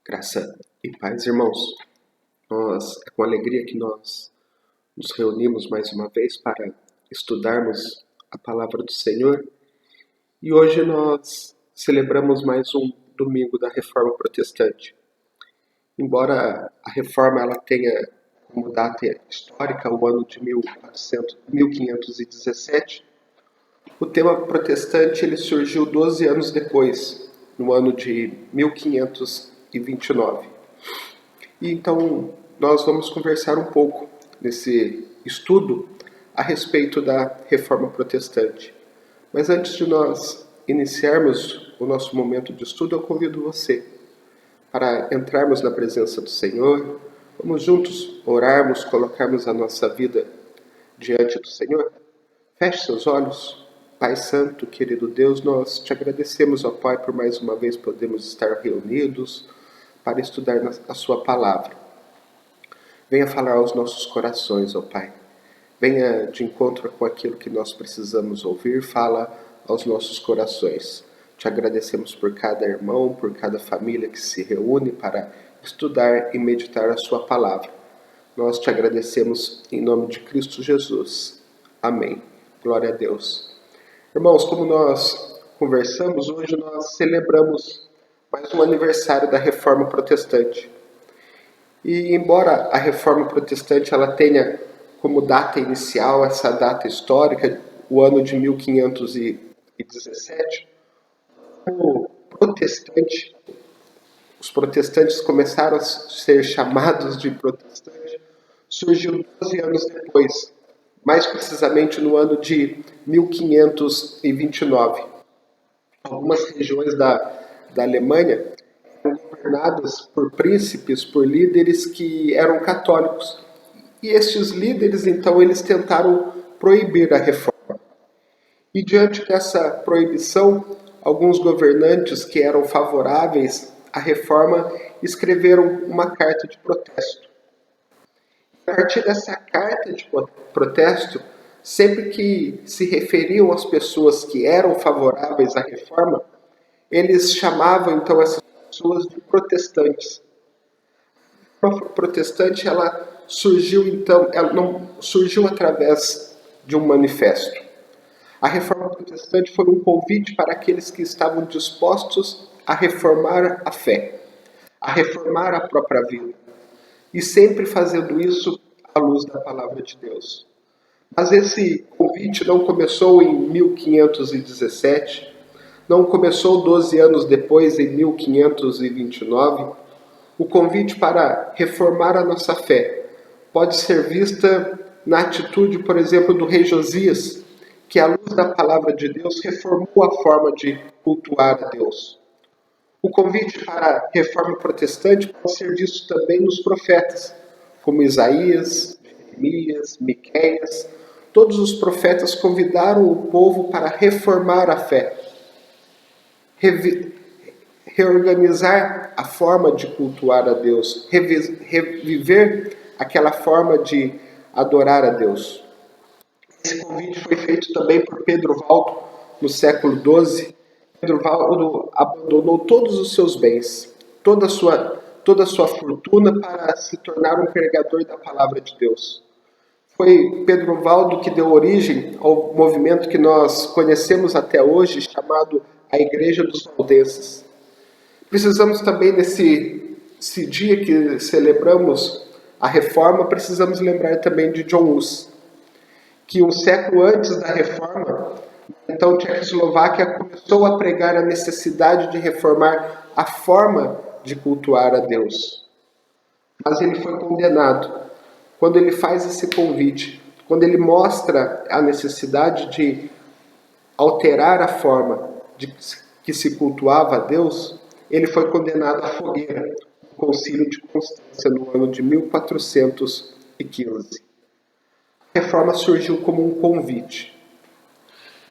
Graça e paz, irmãos. É com alegria que nós nos reunimos mais uma vez para estudarmos a palavra do Senhor. E hoje nós celebramos mais um domingo da Reforma Protestante. Embora a Reforma ela tenha como data histórica o ano de 1517, o tema protestante ele surgiu 12 anos depois, no ano de 1529. E então nós vamos conversar um pouco nesse estudo a respeito da Reforma Protestante. Mas antes de nós iniciarmos o nosso momento de estudo, eu convido você para entrarmos na presença do Senhor. Vamos juntos orarmos, colocarmos a nossa vida diante do Senhor. Feche seus olhos. Pai Santo, querido Deus, nós te agradecemos, ó Pai, por mais uma vez podermos estar reunidos para estudar a sua palavra. Venha falar aos nossos corações, ó Pai. Venha de encontro com aquilo que nós precisamos ouvir, fala aos nossos corações. Te agradecemos por cada irmão, por cada família que se reúne para estudar e meditar a sua palavra. Nós te agradecemos em nome de Cristo Jesus. Amém. Glória a Deus. Irmãos, como nós conversamos, hoje nós celebramos mais um aniversário da Reforma Protestante. E embora a Reforma Protestante ela tenha como data inicial essa data histórica, o ano de 1517, os protestantes começaram a ser chamados de protestantes, surgiu 12 anos depois, mais precisamente no ano de 1529. Algumas regiões da Alemanha eram governadas por príncipes, por líderes que eram católicos. E estes líderes, então, eles tentaram proibir a reforma. E diante dessa proibição, alguns governantes que eram favoráveis à reforma escreveram uma carta de protesto. A partir dessa carta de protesto, sempre que se referiam às pessoas que eram favoráveis à reforma, eles chamavam então essas pessoas de protestantes. A reforma protestante ela surgiu então, ela não surgiu através de um manifesto. A reforma protestante foi um convite para aqueles que estavam dispostos a reformar a fé, a reformar a própria vida, e sempre fazendo isso à luz da palavra de Deus. Mas esse convite não começou em 1517, não começou 12 anos depois, em 1529. O convite para reformar a nossa fé pode ser vista na atitude, por exemplo, do rei Josias, que à luz da palavra de Deus reformou a forma de cultuar a Deus. O convite para a reforma protestante pode ser visto também nos profetas, como Isaías, Jeremias, Miqueias. Todos os profetas convidaram o povo para reformar a fé, reorganizar a forma de cultuar a Deus, reviver aquela forma de adorar a Deus. Esse convite foi feito também por Pedro Valdo no século XII. Pedro Valdo abandonou todos os seus bens, toda a sua fortuna para se tornar um pregador da palavra de Deus. Foi Pedro Valdo que deu origem ao movimento que nós conhecemos até hoje, chamado a Igreja dos Valdenses. Precisamos também, nesse dia que celebramos a Reforma, precisamos lembrar também de John Hus, que um século antes da Reforma, então Tchecoslováquia começou a pregar a necessidade de reformar a forma de cultuar a Deus. Mas ele foi condenado. Quando ele faz esse convite, quando ele mostra a necessidade de alterar a forma de que se cultuava a Deus, ele foi condenado à fogueira, no Concílio de Constância, no ano de 1415. A reforma surgiu como um convite.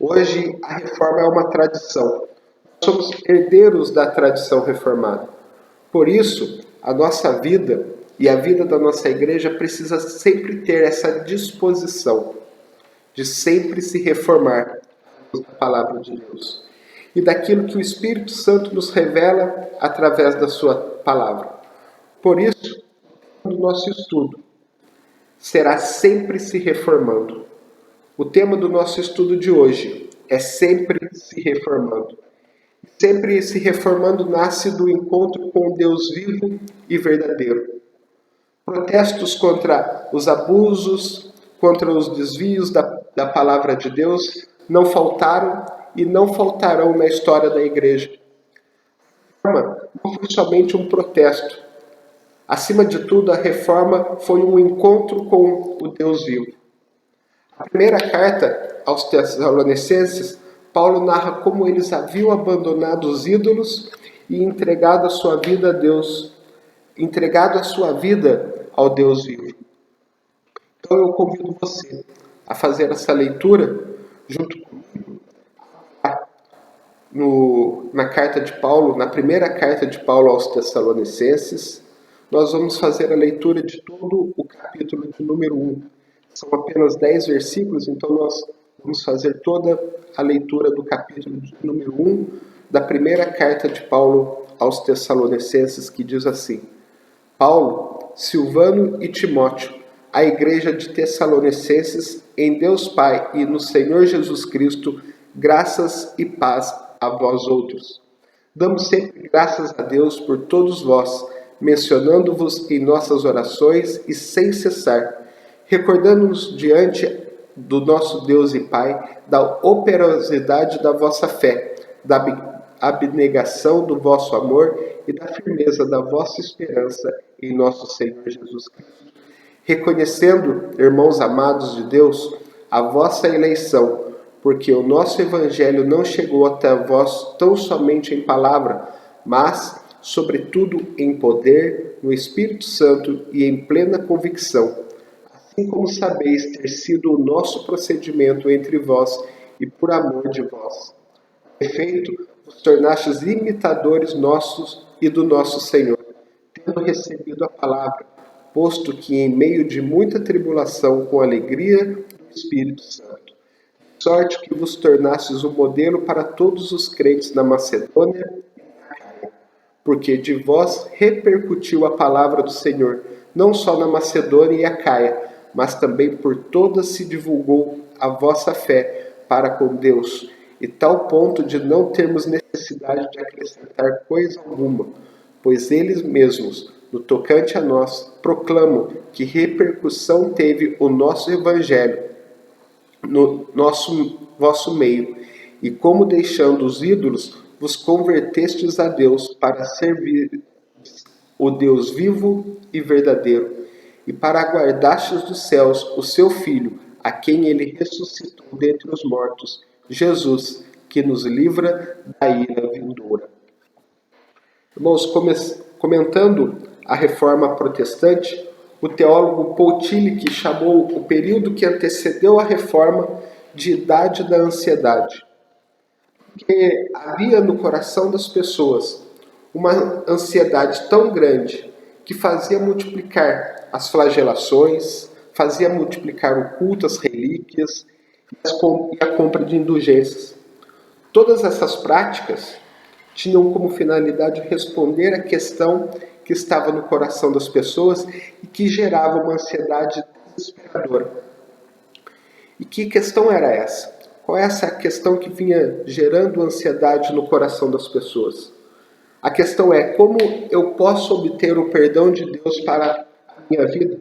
Hoje, a reforma é uma tradição. Somos herdeiros da tradição reformada. Por isso, a nossa vida e a vida da nossa igreja precisa sempre ter essa disposição de sempre se reformar na palavra de Deus. e daquilo que o Espírito Santo nos revela através da sua palavra. Por isso, o nosso estudo será sempre se reformando. O tema do nosso estudo de hoje é sempre se reformando. Sempre se reformando nasce do encontro com o Deus vivo e verdadeiro. Protestos contra os abusos, contra os desvios da palavra de Deus não faltaram e não faltarão na história da igreja. A reforma não foi somente um protesto. Acima de tudo, a reforma foi um encontro com o Deus vivo. Na primeira carta aos Tessalonicenses, Paulo narra como eles haviam abandonado os ídolos e entregado a sua vida a Deus, entregado a sua vida ao Deus vivo. Então eu convido você a fazer essa leitura junto comigo na carta de Paulo, na primeira carta de Paulo aos Tessalonicenses. Nós vamos fazer a leitura de todo o capítulo de número 1. São apenas 10 versículos, então nós vamos fazer toda a leitura do capítulo de número 1 da primeira carta de Paulo aos Tessalonicenses, que diz assim: Paulo, Silvano e Timóteo, a igreja de Tessalonicenses, em Deus Pai e no Senhor Jesus Cristo, graças e paz a vós outros. Damos sempre graças a Deus por todos vós, mencionando-vos em nossas orações e sem cessar, recordando-nos diante do nosso Deus e Pai da operosidade da vossa fé, da abnegação do vosso amor e da firmeza da vossa esperança em nosso Senhor Jesus Cristo. Reconhecendo, irmãos amados de Deus, a vossa eleição, porque o nosso Evangelho não chegou até vós tão somente em palavra, mas, sobretudo, em poder, no Espírito Santo e em plena convicção, assim como sabeis ter sido o nosso procedimento entre vós e por amor de vós. Com efeito, vos tornastes imitadores nossos e do nosso Senhor, tendo recebido a palavra, posto que em meio de muita tribulação, com alegria do Espírito Santo, de sorte que vos tornastes um modelo para todos os crentes na Macedônia e na Acaia, porque de vós repercutiu a palavra do Senhor, não só na Macedônia e Acaia, mas também por todas se divulgou a vossa fé para com Deus, e tal ponto de não termos necessidade de acrescentar coisa alguma, pois eles mesmos, no tocante a nós, proclamam que repercussão teve o nosso Evangelho no vosso meio, e como deixando os ídolos, vos convertestes a Deus para servir o Deus vivo e verdadeiro, e para aguardastes dos céus o seu Filho, a quem ele ressuscitou dentre os mortos, Jesus, que nos livra da ira vindoura. Irmãos, comentando a reforma protestante, o teólogo Paul Tillich chamou o período que antecedeu a reforma de idade da ansiedade. Porque havia no coração das pessoas uma ansiedade tão grande que fazia multiplicar as flagelações, fazia multiplicar o culto às relíquias e a compra de indulgências. Todas essas práticas tinham como finalidade responder à questão que estava no coração das pessoas e que gerava uma ansiedade desesperadora. E que questão era essa? Qual é essa questão que vinha gerando ansiedade no coração das pessoas? A questão é: como eu posso obter o perdão de Deus para a minha vida?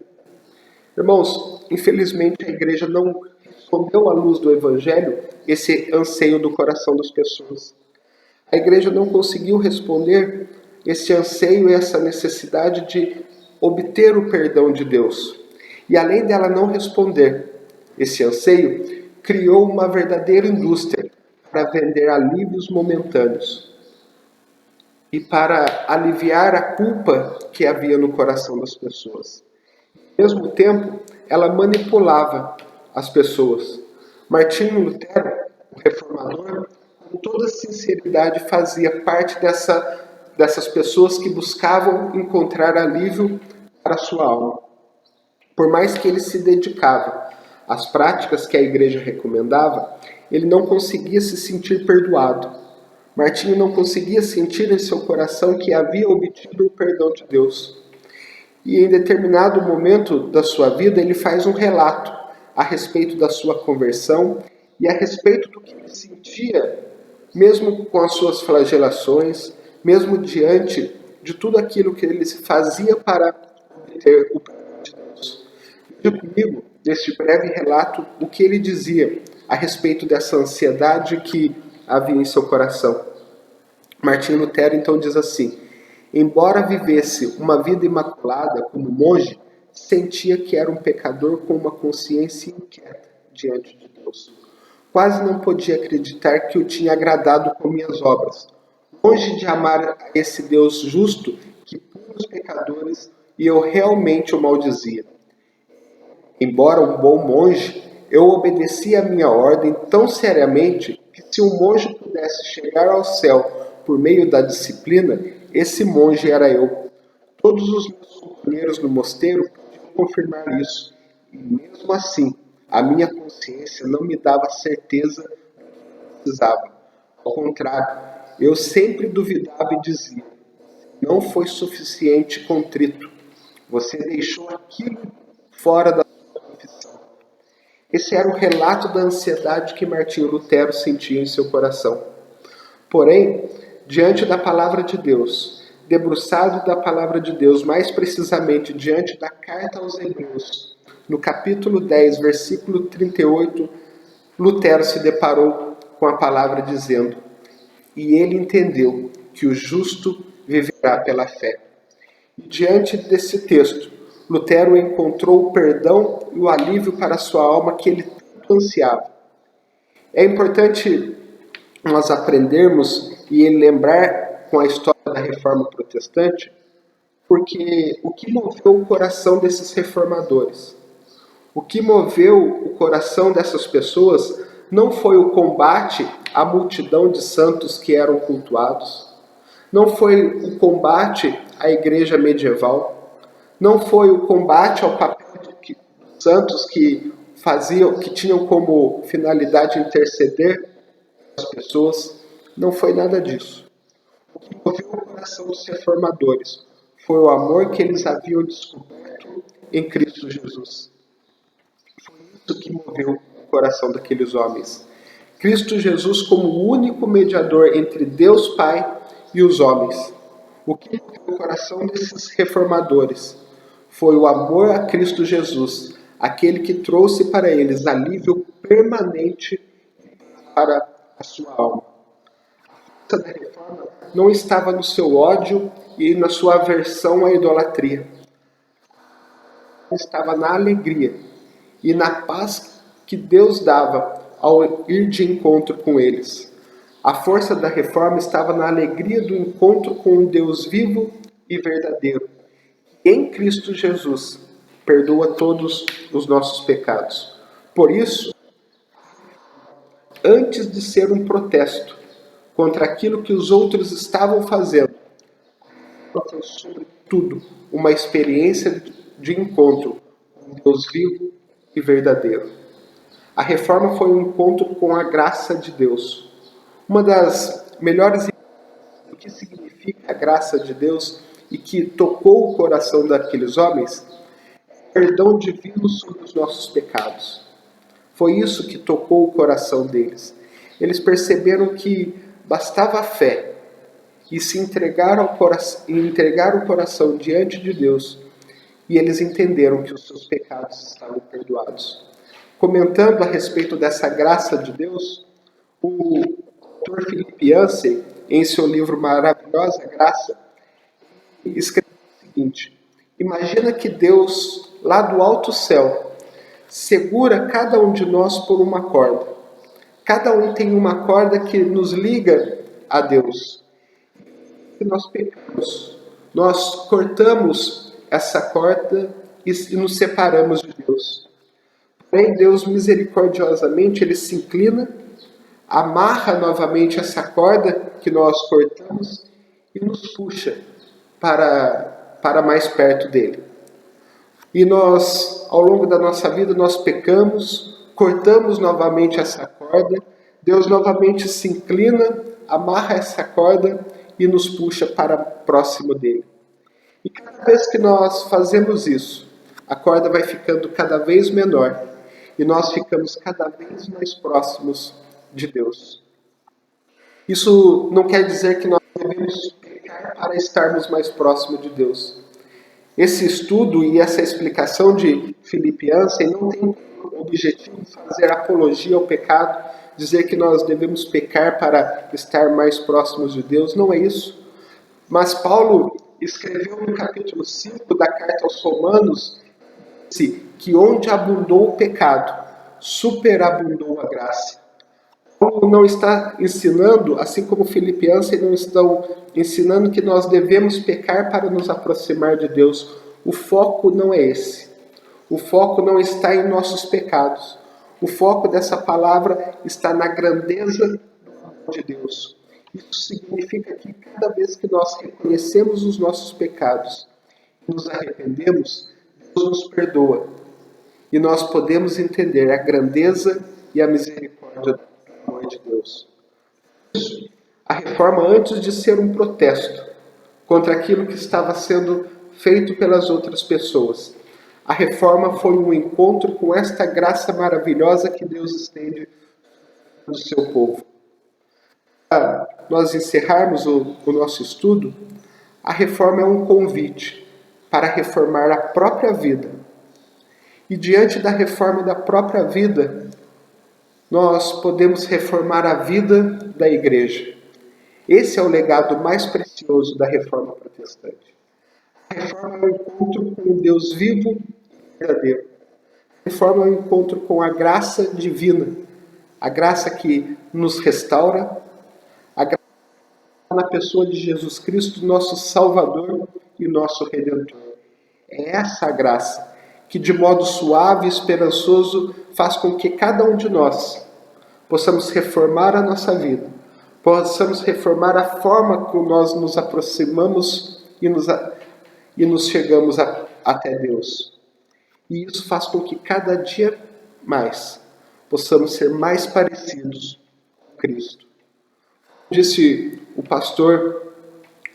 Irmãos, infelizmente a igreja não respondeu à luz do Evangelho esse anseio do coração das pessoas. A igreja não conseguiu responder esse anseio e essa necessidade de obter o perdão de Deus. E além dela não responder esse anseio, criou uma verdadeira indústria para vender alívios momentâneos e para aliviar a culpa que havia no coração das pessoas. Ao mesmo tempo, ela manipulava as pessoas. Martinho Lutero, o reformador, com toda sinceridade fazia parte dessas pessoas que buscavam encontrar alívio para a sua alma. Por mais que ele se dedicava às práticas que a igreja recomendava, ele não conseguia se sentir perdoado, Martinho não conseguia sentir em seu coração que havia obtido o perdão de Deus. E em determinado momento da sua vida, ele faz um relato a respeito da sua conversão e a respeito do que ele sentia, mesmo com as suas flagelações, mesmo diante de tudo aquilo que ele fazia para obter o perdão de Deus. Veja comigo, neste breve relato, o que ele dizia a respeito dessa ansiedade que havia em seu coração. Martinho Lutero então diz assim: embora vivesse uma vida imaculada como monge, sentia que era um pecador com uma consciência inquieta diante de Deus. Quase não podia acreditar que o tinha agradado com minhas obras. Longe de amar a esse Deus justo que pune os pecadores, e eu realmente o maldizia. Embora um bom monge, eu obedecia a minha ordem tão seriamente que se um monge pudesse chegar ao céu por meio da disciplina, esse monge era eu. Todos os meus companheiros no mosteiro podiam confirmar isso. E mesmo assim, a minha consciência não me dava certeza do que eu precisava. Ao contrário, eu sempre duvidava e dizia: não foi suficiente contrito. Você deixou aquilo fora da sua confissão. Esse era o relato da ansiedade que Martinho Lutero sentia em seu coração. Porém, diante da palavra de Deus, debruçado da palavra de Deus, mais precisamente diante da carta aos Hebreus, no capítulo 10, versículo 38, Lutero se deparou com a palavra dizendo: e ele entendeu que o justo viverá pela fé. E diante desse texto, Lutero encontrou o perdão e o alívio para a sua alma que ele tanto ansiava. É importante nós aprendermos e lembrar com a história da Reforma Protestante, porque o que moveu o coração desses reformadores, o que moveu o coração dessas pessoas não foi o combate à multidão de santos que eram cultuados, não foi o combate à igreja medieval, não foi o combate ao papel de santos que tinham como finalidade interceder as pessoas, não foi nada disso. O que moveu o coração dos reformadores foi o amor que eles haviam descoberto em Cristo Jesus. Foi isso que moveu o coração daqueles homens. Cristo Jesus como o único mediador entre Deus Pai e os homens. O que moveu o coração desses reformadores foi o amor a Cristo Jesus, aquele que trouxe para eles alívio permanente para a sua alma. A força da reforma não estava no seu ódio e na sua aversão à idolatria. Estava na alegria e na paz que Deus dava ao ir de encontro com eles. A força da reforma estava na alegria do encontro com um Deus vivo e verdadeiro. Em Cristo Jesus, perdoa todos os nossos pecados. Por isso, antes de ser um protesto contra aquilo que os outros estavam fazendo, foi sobretudo uma experiência de encontro com um Deus vivo e verdadeiro. A reforma foi um encontro com a graça de Deus. Uma das melhores do que significa a graça de Deus e que tocou o coração daqueles homens é o perdão divino sobre os nossos pecados. Foi isso que tocou o coração deles. Eles perceberam que bastava a fé e se entregaram o coração diante de Deus, e eles entenderam que os seus pecados estavam perdoados. Comentando a respeito dessa graça de Deus, o autor Philip Yancey, em seu livro Maravilhosa Graça, escreveu o seguinte: imagina que Deus, lá do alto céu, segura cada um de nós por uma corda. Cada um tem uma corda que nos liga a Deus. E nós pecamos, nós cortamos essa corda e nos separamos de Deus. Porém, Deus misericordiosamente, Ele se inclina, amarra novamente essa corda que nós cortamos e nos puxa para mais perto dele. E nós, ao longo da nossa vida, nós pecamos, cortamos novamente essa corda, Deus novamente se inclina, amarra essa corda e nos puxa para próximo dele. E cada vez que nós fazemos isso, a corda vai ficando cada vez menor e nós ficamos cada vez mais próximos de Deus. Isso não quer dizer que nós devemos pecar para estarmos mais próximos de Deus. Esse estudo e essa explicação de Filipe Ansem não tem o objetivo de fazer apologia ao pecado, dizer que nós devemos pecar para estar mais próximos de Deus. Não é isso. Mas Paulo escreveu no capítulo 5 da carta aos Romanos que onde abundou o pecado, superabundou a graça. Paulo não está ensinando, assim como Filipe Ansem não estão ensinando que nós devemos pecar para nos aproximar de Deus. O foco não é esse. O foco não está em nossos pecados. O foco dessa palavra está na grandeza de Deus. Isso significa que cada vez que nós reconhecemos os nossos pecados e nos arrependemos, Deus nos perdoa. E nós podemos entender a grandeza e a misericórdia do amor de Deus. A reforma, antes de ser um protesto contra aquilo que estava sendo feito pelas outras pessoas, a reforma foi um encontro com esta graça maravilhosa que Deus estende no seu povo. Para nós encerrarmos o nosso estudo, a reforma é um convite para reformar a própria vida. E diante da reforma da própria vida, nós podemos reformar a vida da igreja. Esse é o legado mais precioso da reforma protestante. A reforma é um encontro com o Deus vivo e verdadeiro. A reforma é um encontro com a graça divina, a graça que nos restaura, a graça na pessoa de Jesus Cristo, nosso Salvador e nosso Redentor. É essa graça que de modo suave e esperançoso faz com que cada um de nós possamos reformar a nossa vida, possamos reformar a forma como nós nos aproximamos e nos chegamos até Deus. E isso faz com que cada dia mais possamos ser mais parecidos com Cristo. Disse o pastor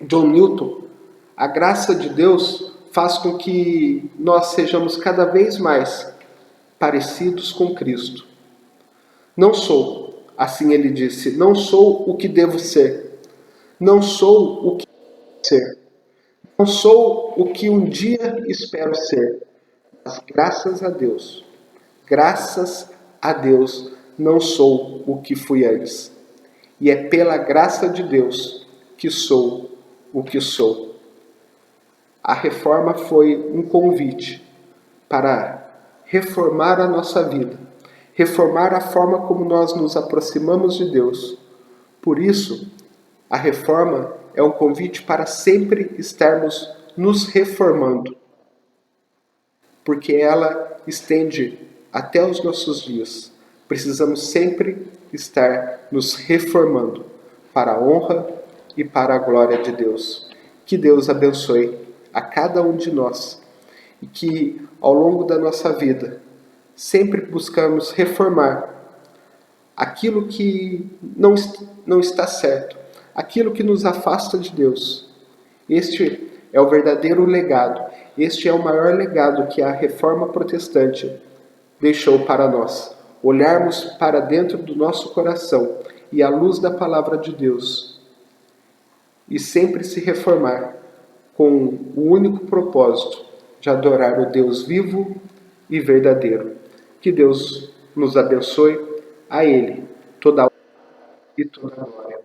John Newton, a graça de Deus faz com que nós sejamos cada vez mais parecidos com Cristo. Não sou, assim ele disse, não sou o que devo ser. Não sou o que devo ser. Não sou o que um dia espero ser. Mas graças a Deus, não sou o que fui antes. E é pela graça de Deus que sou o que sou. A reforma foi um convite para reformar a nossa vida, reformar a forma como nós nos aproximamos de Deus. Por isso, a reforma é um convite para sempre estarmos nos reformando, porque ela estende até os nossos dias. Precisamos sempre estar nos reformando para a honra e para a glória de Deus. Que Deus abençoe a cada um de nós e que ao longo da nossa vida sempre buscamos reformar aquilo que não está certo, aquilo que nos afasta de Deus. Este é o verdadeiro legado, este é o maior legado que a reforma protestante deixou para nós. Olharmos para dentro do nosso coração e à luz da palavra de Deus e sempre se reformar com o único propósito de adorar o Deus vivo e verdadeiro. Que Deus nos abençoe, a Ele toda a honra e toda a glória.